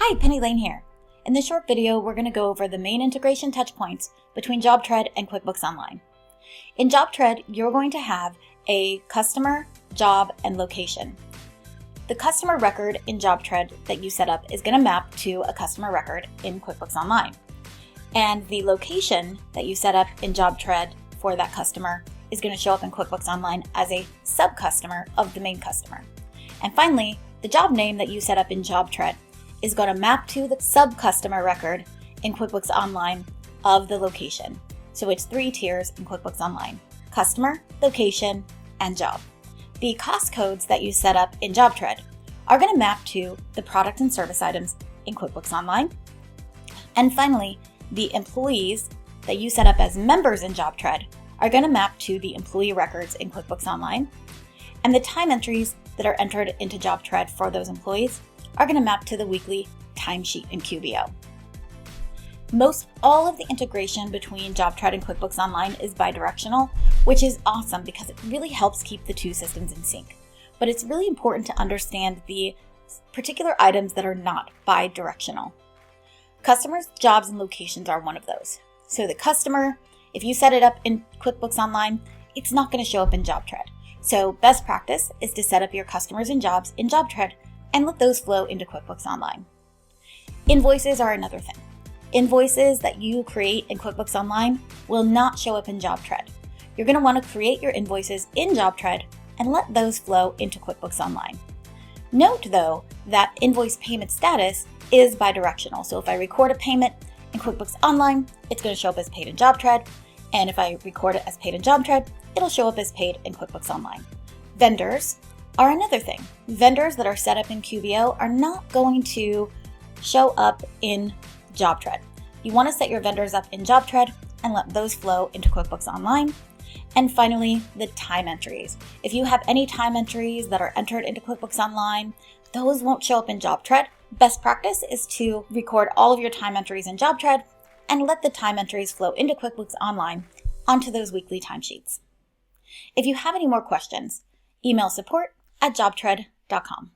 Hi, Penny Lane here. In this short video, we're going to go over the main integration touchpoints between JobTread and QuickBooks Online. In JobTread, you're going to have a customer, job, and location. The customer record in JobTread that you set up is going to map to a customer record in QuickBooks Online. And the location that you set up in JobTread for that customer is going to show up in QuickBooks Online as a sub-customer of the main customer. And finally, the job name that you set up in JobTread is going to map to the sub-customer record in QuickBooks Online of the location. So it's 3 tiers in QuickBooks Online: customer, location, and job. The cost codes that you set up in JobTread are going to map to the product and service items in QuickBooks Online. And finally, the employees that you set up as members in JobTread are going to map to the employee records in QuickBooks Online. And the time entries that are entered into JobTread for those employees are going to map to the weekly timesheet in QBO. Most all of the integration between JobTread and QuickBooks Online is bidirectional, which is awesome because it really helps keep the two systems in sync. But it's really important to understand the particular items that are not bidirectional. Customers, jobs, and locations are one of those. So the customer, if you set it up in QuickBooks Online, it's not going to show up in JobTread. So best practice is to set up your customers and jobs in JobTread and let those flow into QuickBooks Online. Invoices are another thing. Invoices that you create in QuickBooks Online will not show up in JobTread. You're going to want to create your invoices in JobTread and let those flow into QuickBooks Online. Note, though, that invoice payment status is bidirectional. So if I record a payment in QuickBooks Online, it's going to show up as paid in JobTread. And if I record it as paid in JobTread, it'll show up as paid in QuickBooks Online. Vendors are another thing. Vendors that are set up in QBO are not going to show up in JobTread. You want to set your vendors up in JobTread and let those flow into QuickBooks Online. And finally, the time entries. If you have any time entries that are entered into QuickBooks Online, those won't show up in JobTread. Best practice is to record all of your time entries in JobTread and let the time entries flow into QuickBooks Online onto those weekly timesheets. If you have any more questions, email support@jobtread.com.